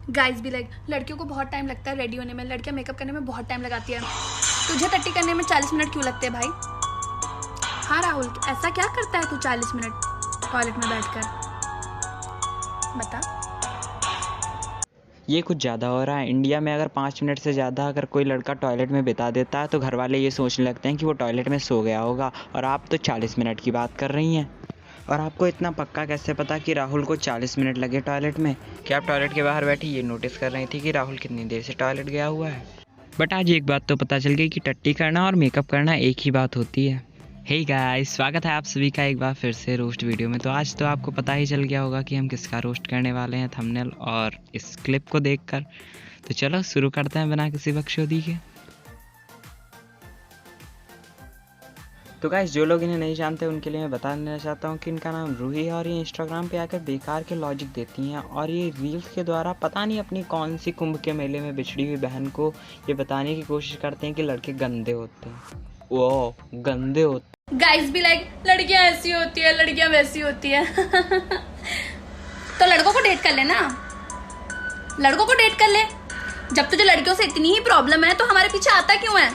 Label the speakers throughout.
Speaker 1: Guys भी like लड़कियों को बहुत टाइम लगता है रेडी होने में, लड़कियां मेकअप करने में बहुत टाइम लगाती है। तुझे टट्टी करने में 40 मिनट क्यों लगते हैं भाई? हाँ राहुल, ऐसा क्या करता है तू 40 मिनट टॉयलेट में बैठकर? बता।
Speaker 2: ये कुछ ज़्यादा हो रहा है। इंडिया में अगर 5 मिनट से ज़्यादा अगर कोई लड़का टॉयलेट में बिता देता है तो घर वाले ये सोचने लगते हैं कि वो टॉयलेट में सो गया होगा, और आप तो 40 मिनट की बात कर रही हैं। और आपको इतना पक्का कैसे पता कि राहुल को 40 मिनट लगे टॉयलेट में? क्या आप टॉयलेट के बाहर बैठी ये नोटिस कर रही थी कि राहुल कितनी देर से टॉयलेट गया हुआ है? बट आज एक बात तो पता चल गई कि टट्टी करना और मेकअप करना एक ही बात होती है। हे गाइस, स्वागत है आप सभी का एक बार फिर से रोस्ट वीडियो में। तो आज तो आपको पता ही चल गया होगा कि हम किसका रोस्ट करने वाले हैं थंबनेल और इस क्लिप को देखकर। तो चलो शुरू करते हैं बिना किसी बकचोदी के। तो गाइस, जो लोग इन्हें नहीं जानते उनके लिए मैं बता देना चाहता हूँ कि इनका नाम रूही है और ये इंस्टाग्राम पे आकर बेकार के लॉजिक देती हैं और ये रील्स के द्वारा पता नहीं अपनी कौन सी कुंभ के मेले में बिछड़ी हुई बहन को ये बताने की कोशिश करते हैं कि लड़के गंदे होते हैं। वो गंदे होते।
Speaker 1: गाइस भी लाइक लड़कियां ऐसी होती है, लड़कियां वैसी होती है। तो लड़कों को डेट कर ले ना, लड़कों को डेट कर ले। जब तुझे लड़कियों से इतनी ही प्रॉब्लम है तो हमारे पीछे आता क्यों है?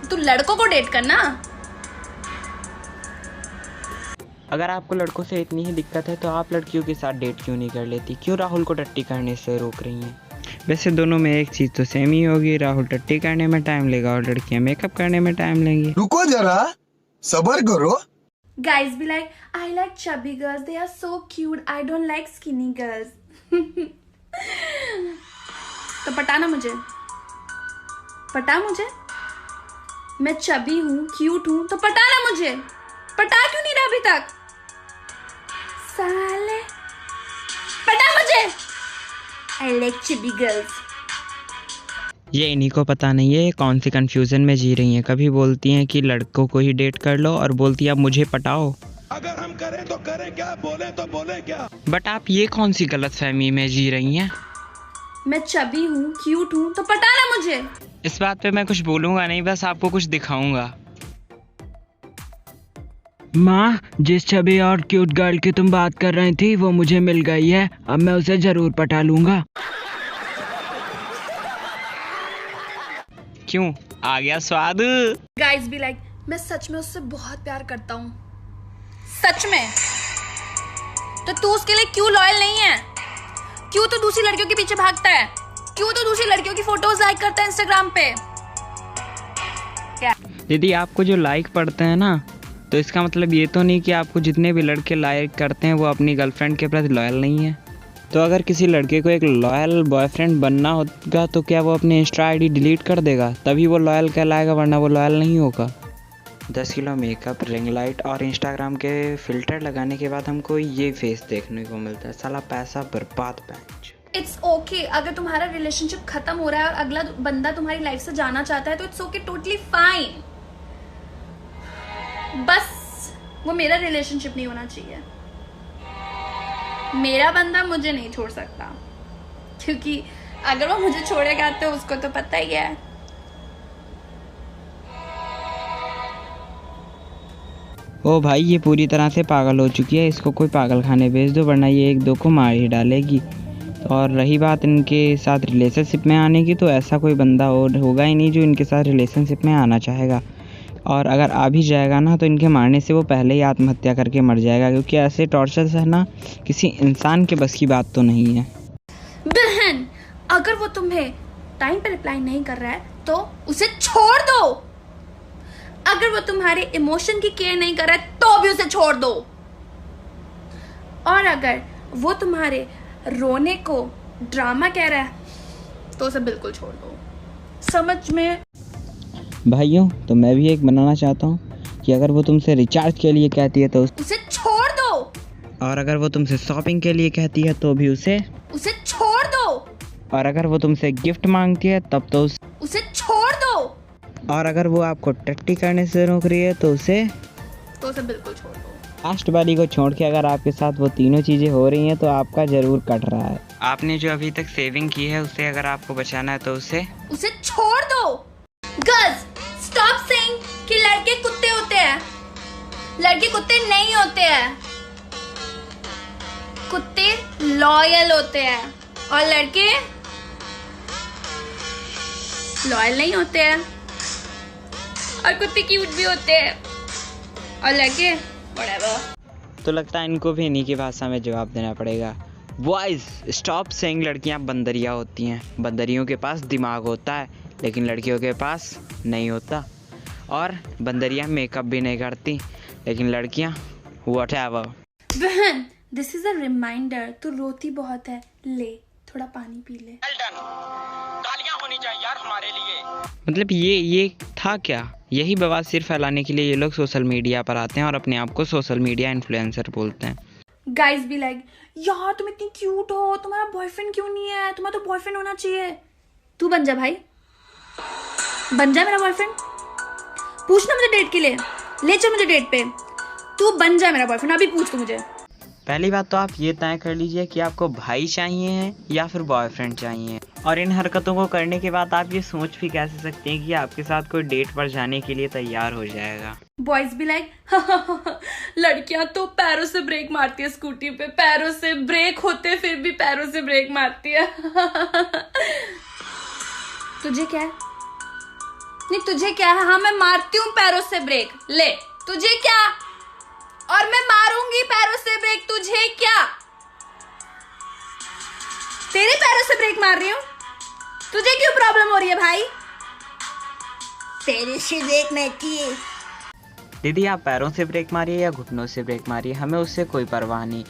Speaker 1: तू लड़कों को डेट करना।
Speaker 2: अगर आपको लड़कों से इतनी ही दिक्कत है तो आप लड़कियों के साथ डेट क्यों नहीं कर लेती? क्यों राहुल को टट्टी करने से रोक रही हैं? वैसे दोनों में एक चीज़ तो सेम ही होगी, राहुल टट्टी करने में टाइम लेगा और लड़कियां मेकअप करने में टाइम लेंगी।
Speaker 3: रुको जरा, सबर करो।
Speaker 1: Guys be like, I like chubby girls, they are so cute, I don't like skinny girls. तो पटाना मुझे, पटा मुझे। मैं चबी हूँ, क्यूट हूँ, तो पटाना मुझे। पटा क्यों नहीं रहा अभी तक? साले पटा मुझे। I like chubby girls.
Speaker 2: ये इन्हीं को पता नहीं है ये कौन सी कंफ्यूजन में जी रही हैं। कभी बोलती हैं कि लड़कों को ही डेट कर लो और बोलती है अब मुझे पटाओ।
Speaker 3: अगर हम करें तो करें क्या, बोले तो बोले क्या।
Speaker 2: बट आप ये कौन सी गलत फहमी में जी रही हैं?
Speaker 1: मैं चबी हूँ, क्यूट हूँ, तो पटाना मुझे।
Speaker 2: इस बात पे मैं कुछ बोलूँगा नहीं, बस आपको कुछ दिखाऊंगा। माँ, जिस छवि और क्यूट गर्ल की तुम बात कर रही थी वो मुझे मिल गई है, अब मैं उसे जरूर पटा लूँगा। क्यों आ गया स्वाद?
Speaker 1: गाइस भी लाइक मैं सच में उससे बहुत प्यार करता हूँ, सच में। तो तू उसके लिए क्यों लॉयल नहीं है? क्यों तो दूसरी लड़कियों के पीछे भागता है? क्यों तो दूसरी लड़कियों की फोटोज लाइक करता है इंस्टाग्राम पे? क्या
Speaker 2: दीदी, आपको जो लाइक पड़ते हैं ना, तो इसका मतलब ये तो नहीं कि आपको जितने भी लड़के लाइक करते हैं वो अपनी गर्लफ्रेंड के प्रति लॉयल नहीं है। तो अगर किसी लड़के को एक लॉयल बॉयफ्रेंड बनना होगा तो क्या वो अपनी इंस्टा आईडी डिलीट कर देगा? तभी वो लॉयल कहलाएगा, वरना वो लॉयल नहीं होगा। 10 किलो मेकअप, रिंग लाइट और इंस्टाग्राम के फिल्टर लगाने के बाद हमको ये फेस देखने को मिलता है। साला पैसा बर्बाद बेंच।
Speaker 1: इट्स ओके अगर तुम्हारा रिलेशनशिप खत्म हो रहा है और अगला बंदा तुम्हारी लाइफ से जाना चाहता है तो इट्स ओके, टोटली फाइन। बस वो मेरा रिलेशनशिप नहीं होना चाहिए। मेरा बंदा मुझे नहीं छोड़ सकता, क्योंकि अगर वो मुझे छोड़ेगा तो उसको तो पता ही है।
Speaker 2: ओ भाई, ये पूरी तरह से पागल हो चुकी है, इसको कोई पागल खाने भेज दो वरना ये 1-2 को मार ही डालेगी। और रही बात इनके साथ रिलेशनशिप में आने की, तो ऐसा कोई बंदा और होगा ही नहीं जो इनके साथ रिलेशनशिप में आना चाहेगा। और अगर आ भी जाएगा ना तो इनके मारने से वो पहले ही आत्महत्या करके मर जाएगा, क्योंकि ऐसे टॉर्चर सहना किसी इंसान के बस की बात तो नहीं है।
Speaker 1: बहन, अगर वो तुम्हें टाइम पे रिप्लाई नहीं कर रहा है तो उसे छोड़ दो। अगर वो तुम्हारे इमोशन की केयर नहीं कर रहा है तो भी उसे छोड़ दो। और अगर वो तुम्हारे रोने को ड्रामा कह रहा है तो उसे बिल्कुल छोड़ दो। समझ में?
Speaker 2: भाइयों, तो मैं भी एक बनाना चाहता हूँ कि अगर वो तुमसे रिचार्ज के लिए कहती है तो
Speaker 1: उसे छोड़ दो।
Speaker 2: और अगर वो तुमसे शॉपिंग के लिए कहती है तो भी उसे
Speaker 1: छोड़ दो।
Speaker 2: और अगर वो तुमसे गिफ्ट मांगती है तब तो
Speaker 1: उसे छोड़ दो।
Speaker 2: और अगर वो आपको टट्टी करने से रोक रही है तो उसे
Speaker 1: बिल्कुल छोड़ दो।
Speaker 2: लास्ट वाली को छोड़ के अगर आपके साथ वो तीनों चीज़ें हो रही हैं तो आपका ज़रूर कट रहा है। आपने जो अभी तक सेविंग की है उससे अगर आपको बचाना है तो उसे
Speaker 1: छोड़ दो। गर्ल्स, स्टॉप सेइंग कि लड़के कुत्ते होते हैं। लड़के कुत्ते नहीं होते हैं, कुत्ते लॉयल होते हैं। और लड़के लॉयल नहीं होते हैं और कुत्ते क्यूट भी होते हैं और लड़के whatever।
Speaker 2: तो लगता है इनको भी इन्हीं की भाषा में जवाब देना पड़ेगा। बॉयज स्टॉप सेइंग लड़कियां बंदरियां होती हैं। बंदरियों के पास दिमाग होता है लेकिन लड़कियों के पास नहीं होता। और बंदरियां मेकअप भी नहीं करती लेकिन लड़कियां व्हाटएवर।
Speaker 1: बहन दिस इज अ रिमाइंडर, तू रोती बहुत है, ले थोड़ा पानी पी ले।
Speaker 2: तालियां होनी चाहिए यार हमारे लिए। मतलब ये था क्या? यही बवासीर फैलाने के लिए ये लोग सोशल मीडिया पर आते हैं और अपने आप को सोशल मीडिया इन्फ्लुएंसर बोलते हैं।
Speaker 1: गाइज बी लाइक यार तुम इतनी क्यूट हो, तुम्हारा बॉयफ्रेंड क्यों नहीं है, तुम्हारा तो बॉयफ्रेंड होना चाहिए। तू बन जा भाई, बन जा मेरा बॉयफ्रेंड। पूछना मुझे डेट के लिए, ले चल मुझे डेट पे, तू बन जा मेरा बॉयफ्रेंड, अभी पूछ तू मुझे।
Speaker 2: पहली बात तो आप ये तय कर लीजिए कि आपको भाई चाहिए है या फिर बॉयफ्रेंड चाहिए। और इन हरकतों को करने के बाद आप ये सोच भी कैसे सकते हैं कि आपके साथ कोई डेट पर जाने के लिए तैयार हो जाएगा।
Speaker 1: बॉयज भी लाइक लड़कियां तो पैरों से ब्रेक मारती है स्कूटी पे, पैरों से ब्रेक होते फिर भी पैरों से ब्रेक मारती है। तुझे क्या है? नहीं तुझे क्या है? हाँ मैं मारती हूँ पैरों से ब्रेक, ले तुझे क्या? और मैं मारूंगी पैरों से ब्रेक, तुझे क्या? तेरे पैरों से ब्रेक मार रही हूँ, तुझे क्यों प्रॉब्लम हो रही है भाई? तेरे से ब्रेक नहीं किए।
Speaker 2: दीदी आप पैरों से ब्रेक मारिए या घुटनों से ब्रेक मारिए, हमें उससे कोई परवाह नहीं।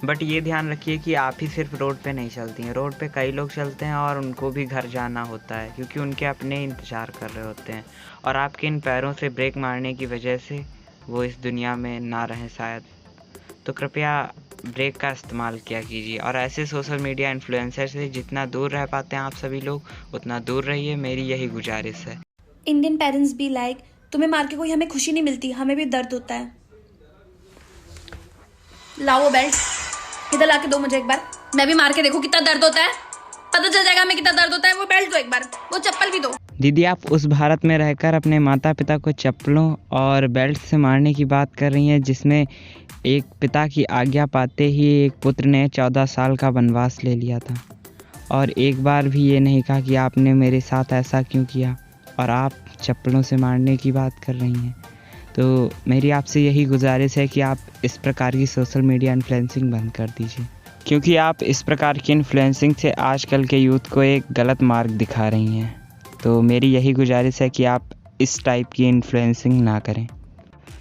Speaker 2: बट ये ध्यान रखिए कि आप ही सिर्फ रोड पे नहीं चलती हैं, रोड पे कई लोग चलते हैं और उनको भी घर जाना होता है क्योंकि उनके अपने इंतज़ार कर रहे होते हैं। और आपके इन पैरों से ब्रेक मारने की वजह से वो इस दुनिया में ना रहें शायद। तो कृपया ब्रेक का इस्तेमाल किया कीजिए। और ऐसे सोशल मीडिया इन्फ्लुएंसर से जितना दूर रह पाते हैं आप सभी लोग उतना दूर रहिए, मेरी यही गुजारिश है।
Speaker 1: इंडियन पेरेंट्स भी लाइक तुम्हें मार के कोई हमें खुशी नहीं मिलती, हमें भी दर्द होता है। लाओ वो बेल्ट इधर लाके दो मुझे एक बार, मैं भी मार के देखूं कितना दर्द होता है, पता चल जाएगा हमें कितना दर्द होता है। वो बेल्ट दो एक बार, वो चप्पल भी दो।
Speaker 2: दीदी आप उस भारत में रहकर अपने माता पिता को चप्पलों और बेल्ट से मारने की बात कर रही हैं जिसमें एक पिता की आज्ञा पाते ही एक पुत्र ने 14 साल का वनवास ले लिया था और एक बार भी ये नहीं कहा कि आपने मेरे साथ ऐसा क्यों किया, और आप चप्पलों से मारने की बात कर रही हैं। तो मेरी आपसे यही गुजारिश है कि आप इस प्रकार की सोशल मीडिया इन्फ्लुएंसिंग बंद कर दीजिए क्योंकि आप इस प्रकार की इन्फ्लुएंसिंग से आजकल के यूथ को एक गलत मार्ग दिखा रही हैं। तो मेरी यही गुजारिश है कि आप इस टाइप की इन्फ्लुएंसिंग ना करें।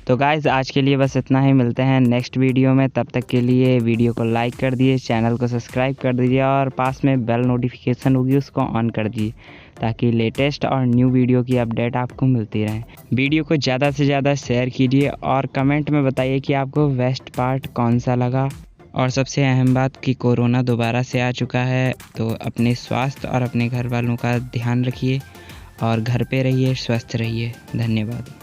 Speaker 2: तो गाइज़ आज के लिए बस इतना ही, मिलते हैं नेक्स्ट वीडियो में। तब तक के लिए वीडियो को लाइक कर दिए, चैनल को सब्सक्राइब कर दीजिए और पास में बेल नोटिफिकेशन होगी उसको ऑन कर दीजिए ताकि लेटेस्ट और न्यू वीडियो की अपडेट आपको मिलती रहे। वीडियो को ज़्यादा से ज़्यादा शेयर कीजिए और कमेंट में बताइए कि आपको बेस्ट पार्ट कौन सा लगा। और सबसे अहम बात कि कोरोना दोबारा से आ चुका है, तो अपने स्वास्थ्य और अपने घर वालों का ध्यान रखिए और घर पे रहिए, स्वस्थ रहिए। धन्यवाद।